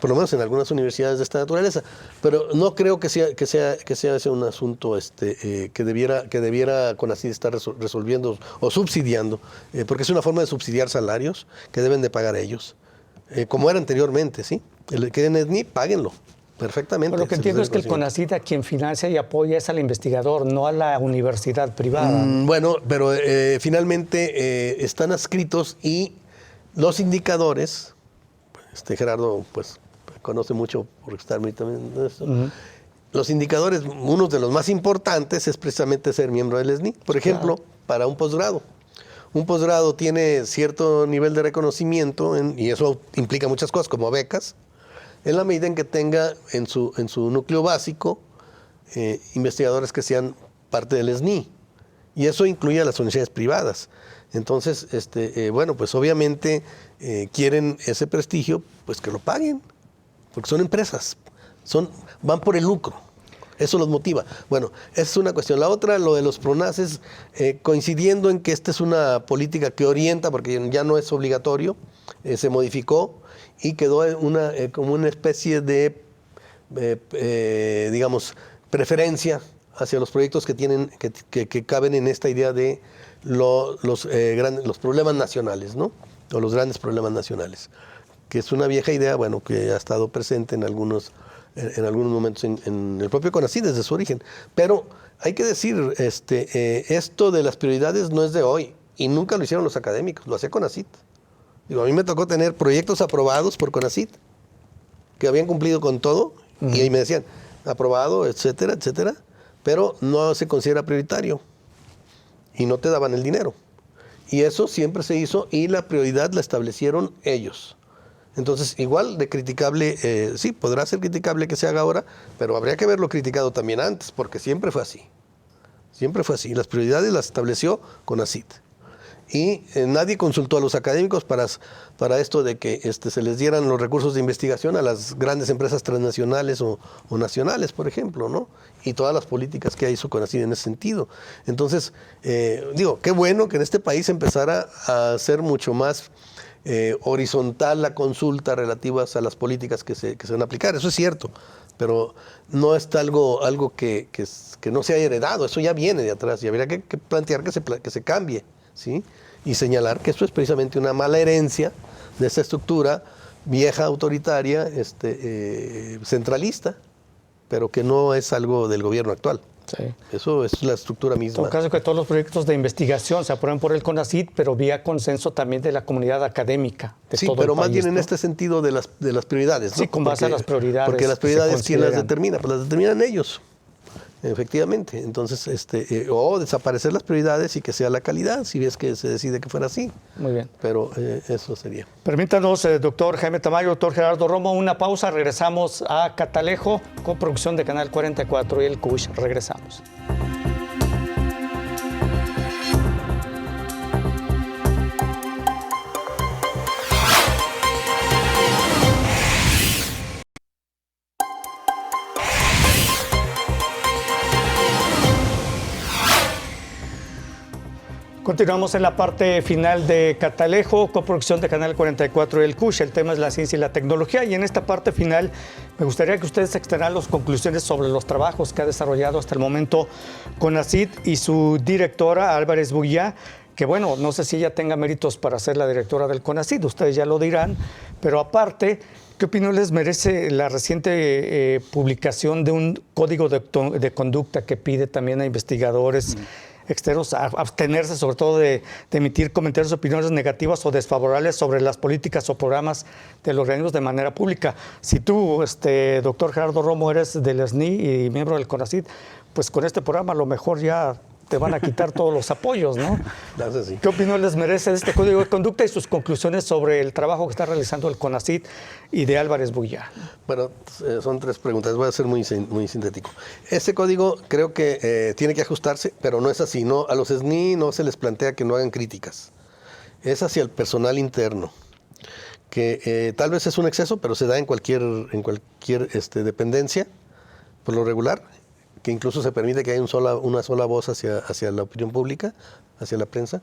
por lo menos en algunas universidades de esta naturaleza. Pero no creo que sea ese un asunto que debiera CONACYT estar resolviendo o subsidiando, porque es una forma de subsidiar salarios que deben de pagar ellos, como era anteriormente, ¿sí? El que den SNI, páguenlo. Perfectamente. Pero lo que entiendo es que el CONACYT a quien financia y apoya es al investigador, no a la universidad privada. Bueno, pero finalmente están adscritos y los indicadores, Gerardo pues conoce mucho por estar también en esto, los indicadores, uno de los más importantes es precisamente ser miembro del SNI. Por ejemplo, para un posgrado. Un posgrado tiene cierto nivel de reconocimiento y eso implica muchas cosas como becas, en la medida en que tenga en su núcleo básico investigadores que sean parte del SNI. Y eso incluye a las universidades privadas. Entonces, bueno, pues obviamente quieren ese prestigio, pues que lo paguen, porque son empresas, van por el lucro. Eso los motiva. Bueno, esa es una cuestión. La otra, lo de los PRONACES, coincidiendo en que esta es una política que orienta, porque ya no es obligatorio, se modificó, y quedó como una especie de, digamos, preferencia hacia los proyectos que caben en esta idea de los problemas nacionales, ¿no? O los grandes problemas nacionales, que es una vieja idea, bueno, que ha estado presente en algunos momentos en el propio CONACYT desde su origen. Pero hay que decir, esto de las prioridades no es de hoy, y nunca lo hicieron los académicos, lo hacía CONACYT. Digo, a mí me tocó tener proyectos aprobados por CONACYT, que habían cumplido con todo, y ahí me decían, aprobado, etcétera, etcétera, pero no se considera prioritario, y no te daban el dinero. Y eso siempre se hizo y la prioridad la establecieron ellos. Entonces, igual de criticable, sí, podrá ser criticable que se haga ahora, pero habría que haberlo criticado también antes, porque siempre fue así. Siempre fue así. Las prioridades las estableció CONACYT. Y nadie consultó a los académicos para esto de que se les dieran los recursos de investigación a las grandes empresas transnacionales o nacionales, por ejemplo, ¿no? Y todas las políticas que hizo CONACYT en ese sentido. Entonces, qué bueno que en este país empezara a ser mucho más horizontal la consulta relativa a las políticas que se van a aplicar. Eso es cierto, pero no está algo que no se haya heredado. Eso ya viene de atrás y habría que plantear que se cambie, ¿sí? Y señalar que esto es precisamente una mala herencia de esta estructura vieja, autoritaria, centralista, pero que no es algo del gobierno actual. Sí. Eso es la estructura misma. En todo caso, que todos los proyectos de investigación se aprueben por el CONACYT, pero vía consenso también de la comunidad académica de sí, todo pero el más país, bien ¿no? en este sentido de las prioridades, ¿no? Sí, con base a las prioridades. Porque las prioridades, ¿quién las consideran. determina? Pues las determinan ellos, efectivamente. Entonces, o desaparecer las prioridades y que sea la calidad, si ves que se decide que fuera así. Muy bien. Pero eso sería. Permítanos, doctor Jaime Tamayo, doctor Gerardo Romo, una pausa. Regresamos a Catalejo, con producción de Canal 44 y el CUSH. Regresamos. Continuamos en la parte final de Catalejo, coproducción de Canal 44 y el CUSH. El tema es la ciencia y la tecnología. Y en esta parte final me gustaría que ustedes externaran las conclusiones sobre los trabajos que ha desarrollado hasta el momento CONACYT y su directora, Álvarez Buguía, que bueno, no sé si ella tenga méritos para ser la directora del CONACYT, ustedes ya lo dirán, pero aparte, ¿qué opinión les merece la reciente publicación de un código de conducta que pide también a investigadores externos a abstenerse sobre todo de emitir comentarios o opiniones negativas o desfavorables sobre las políticas o programas de los organismos de manera pública? Si tú, doctor Gerardo Romo, eres del SNI y miembro del CONACYT, pues con este programa a lo mejor ya te van a quitar todos los apoyos, ¿no? Sí. ¿Qué opinión les merece de este código de conducta y sus conclusiones sobre el trabajo que está realizando el CONACYT y de Álvarez Buguía? Bueno, son tres preguntas, voy a ser muy sintético. Este código creo que tiene que ajustarse, pero no es así. No, a los SNI no se les plantea que no hagan críticas. Es hacia el personal interno, que tal vez es un exceso, pero se da en cualquier dependencia, por lo regular, que incluso se permite que haya una sola voz hacia la opinión pública, hacia la prensa,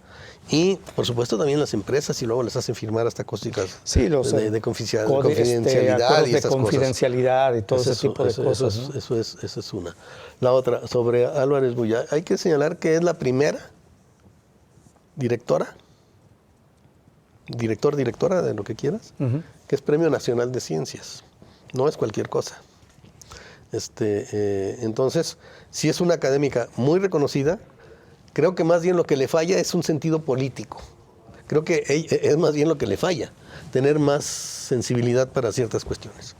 y por supuesto también las empresas, y luego les hacen firmar hasta cositas de confidencialidad y de confidencialidad y todo ese tipo de cosas. Esa es una. La otra, sobre Álvarez Buguía, hay que señalar que es la primera directora, de lo que quieras, que es Premio Nacional de Ciencias. No es cualquier cosa. Entonces, si es una académica muy reconocida, creo que más bien lo que le falla es un sentido político. Creo que es más bien lo que le falla, tener más sensibilidad para ciertas cuestiones.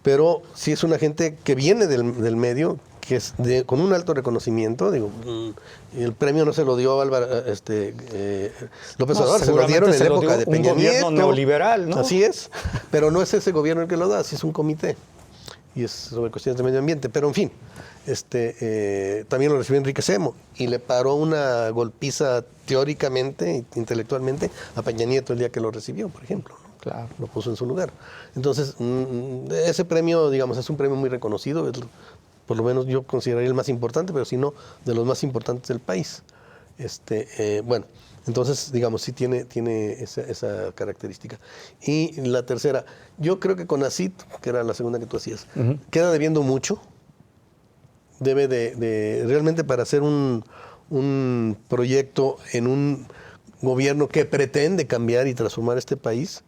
Pero si es una gente que viene del medio, que es con un alto reconocimiento, el premio no se lo dio López Obrador, se lo dieron en la época de Peña Nieto. Un gobierno neoliberal, ¿no? Así es, pero no es ese gobierno el que lo da, sí es un comité, y es sobre cuestiones de medio ambiente, pero en fin, también lo recibió Enrique Semo, y le paró una golpiza teóricamente, intelectualmente, a Peña Nieto el día que lo recibió, por ejemplo, ¿no? Claro. Lo puso en su lugar. Entonces, ese premio, digamos, es un premio muy reconocido, por lo menos yo consideraría el más importante, pero si no, de los más importantes del país. Bueno, entonces, digamos, sí tiene esa característica. Y la tercera, yo creo que CONACYT, que era la segunda que tú hacías, queda debiendo mucho. Debe de realmente, para hacer un proyecto en un gobierno que pretende cambiar y transformar este país,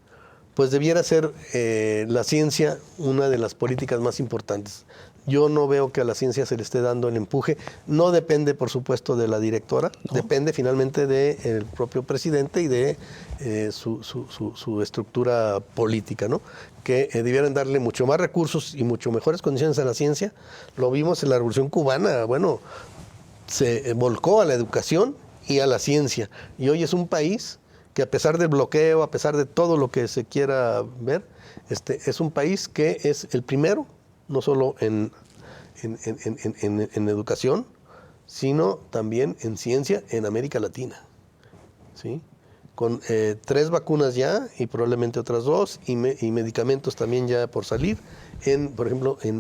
pues debiera ser la ciencia una de las políticas más importantes. Yo no veo que a la ciencia se le esté dando el empuje. No depende, por supuesto, de la directora, depende finalmente del propio presidente y de su estructura política, ¿no? Que debieran darle mucho más recursos y mucho mejores condiciones a la ciencia. Lo vimos en la Revolución Cubana, bueno, se volcó a la educación y a la ciencia. Y hoy es un país que, a pesar del bloqueo, a pesar de todo lo que se quiera ver, es un país que es el primero, no solo en educación, sino también en ciencia en América Latina, ¿sí? Con 3 vacunas ya y probablemente otras 2 y medicamentos también ya por salir, por ejemplo, en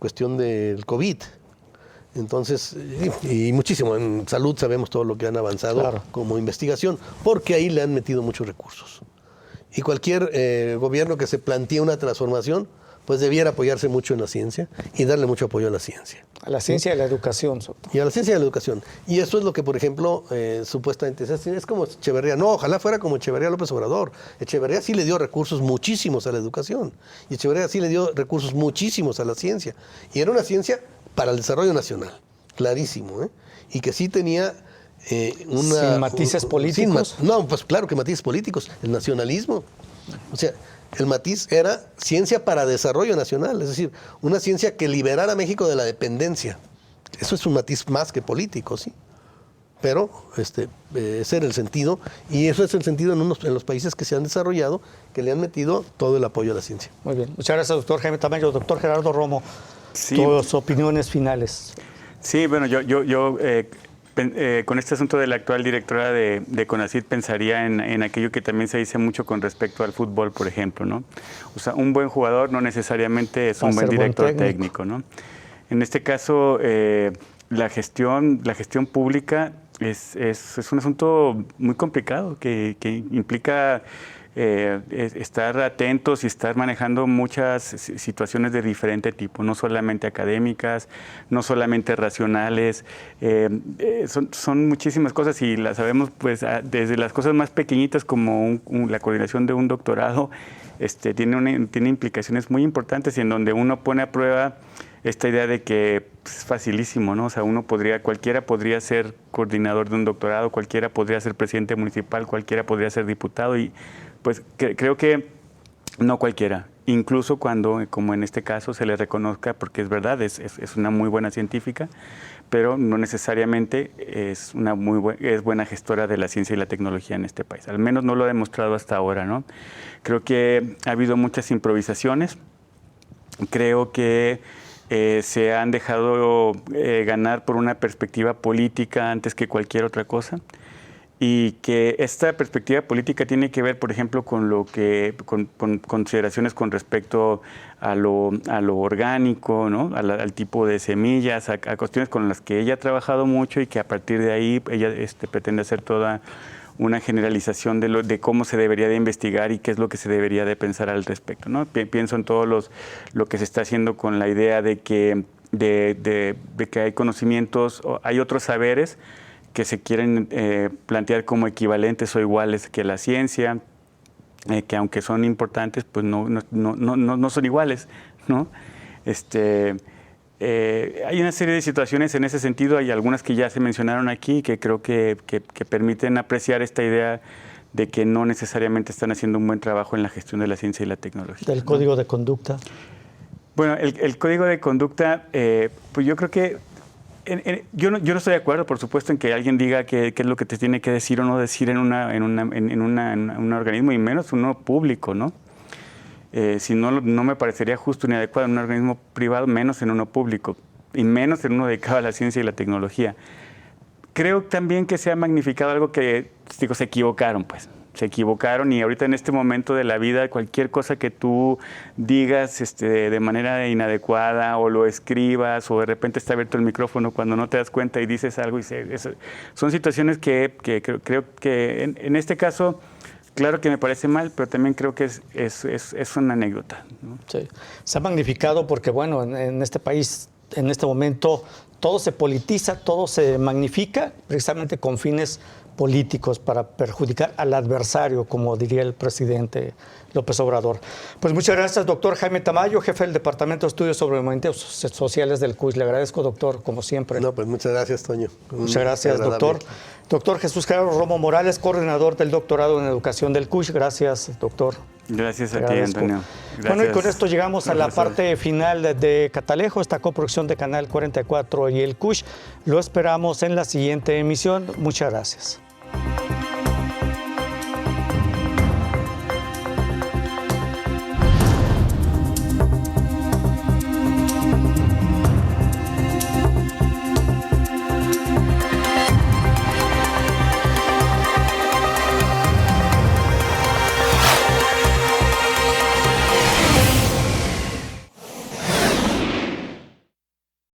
cuestión del COVID. Entonces, y muchísimo, en salud sabemos todo lo que han avanzado, claro, como investigación, porque ahí le han metido muchos recursos. Y cualquier gobierno que se plantee una transformación, pues debiera apoyarse mucho en la ciencia y darle mucho apoyo a la ciencia. A la ciencia y a la educación. Y a la ciencia y a la educación. Y eso es lo que, por ejemplo, supuestamente es como Echeverría. No, ojalá fuera como Echeverría López Obrador. Echeverría sí le dio recursos muchísimos a la educación. Y Echeverría sí le dio recursos muchísimos a la ciencia. Y era una ciencia para el desarrollo nacional, clarísimo, ¿eh? Y que sí tenía ¿Sin matices políticos? No, pues claro que matices políticos. El nacionalismo. O sea, el matiz era ciencia para desarrollo nacional, es decir, una ciencia que liberara a México de la dependencia. Eso es un matiz más que político, sí. Pero ese era el sentido, y eso es el sentido en los países que se han desarrollado, que le han metido todo el apoyo a la ciencia. Muy bien. Muchas gracias, doctor Jaime Tamayo. Doctor Gerardo Romo, sí, tus opiniones finales. Sí, bueno, yo con este asunto de la actual directora de CONACYT pensaría en aquello que también se dice mucho con respecto al fútbol, por ejemplo, ¿no? O sea, un buen jugador no necesariamente es un buen director técnico, ¿no? En este caso, la gestión pública es un asunto muy complicado que implica estar atentos y estar manejando muchas situaciones de diferente tipo, no solamente académicas, no solamente racionales, son muchísimas cosas y las sabemos pues desde las cosas más pequeñitas como la coordinación de un doctorado, tiene implicaciones muy importantes y en donde uno pone a prueba esta idea de que es facilísimo, ¿no? O sea, cualquiera podría ser coordinador de un doctorado, cualquiera podría ser presidente municipal, cualquiera podría ser diputado y pues creo que no cualquiera, incluso cuando, como en este caso, se le reconozca, porque es verdad, es una muy buena científica, pero no necesariamente es buena gestora de la ciencia y la tecnología en este país. Al menos no lo ha demostrado hasta ahora, ¿no? Creo que ha habido muchas improvisaciones, creo que se han dejado ganar por una perspectiva política antes que cualquier otra cosa. Y que esta perspectiva política tiene que ver, por ejemplo, con consideraciones con respecto a lo orgánico, ¿no? al tipo de semillas, a cuestiones con las que ella ha trabajado mucho y que a partir de ahí ella pretende hacer toda una generalización de cómo se debería de investigar y qué es lo que se debería de pensar al respecto, ¿no? Pienso en todo lo que se está haciendo con la idea de que hay conocimientos, hay otros saberes que se quieren plantear como equivalentes o iguales que la ciencia, que aunque son importantes, pues no son iguales, ¿no? Hay una serie de situaciones en ese sentido, hay algunas que ya se mencionaron aquí, que creo que permiten apreciar esta idea de que no necesariamente están haciendo un buen trabajo en la gestión de la ciencia y la tecnología. ¿Del código de conducta? Bueno, el código de conducta, pues yo creo que yo no estoy de acuerdo, por supuesto, en que alguien diga qué es lo que te tiene que decir o no decir en un organismo, y menos uno público, ¿no? Si no me parecería justo ni adecuado en un organismo privado, menos en uno público, y menos en uno dedicado a la ciencia y la tecnología. Creo también que se ha magnificado algo que, digo, se equivocaron, pues. Se equivocaron y ahorita en este momento de la vida cualquier cosa que tú digas de manera inadecuada o lo escribas o de repente está abierto el micrófono cuando no te das cuenta y dices algo son situaciones que creo que en este caso claro que me parece mal, pero también creo que es una anécdota, ¿no? Sí. Se ha magnificado porque bueno, en este país en este momento todo se politiza, todo se magnifica precisamente con fines políticos para perjudicar al adversario, como diría el presidente López Obrador. Pues muchas gracias, doctor Jaime Tamayo, jefe del Departamento de Estudios sobre Movimientos Sociales del CUIS. Le agradezco, doctor, como siempre. No, pues muchas gracias, Toño. Muchas gracias, doctor. Doctor Jesús Gerardo Romo Morales, coordinador del doctorado en Educación del CUIS. Gracias, doctor. Gracias a Te ti, agradezco. Antonio. Bueno, y con Gracias, esto llegamos a la profesor. parte final de Catalejo, esta coproducción de Canal 44 y el CUSH. Lo esperamos en la siguiente emisión. Muchas gracias.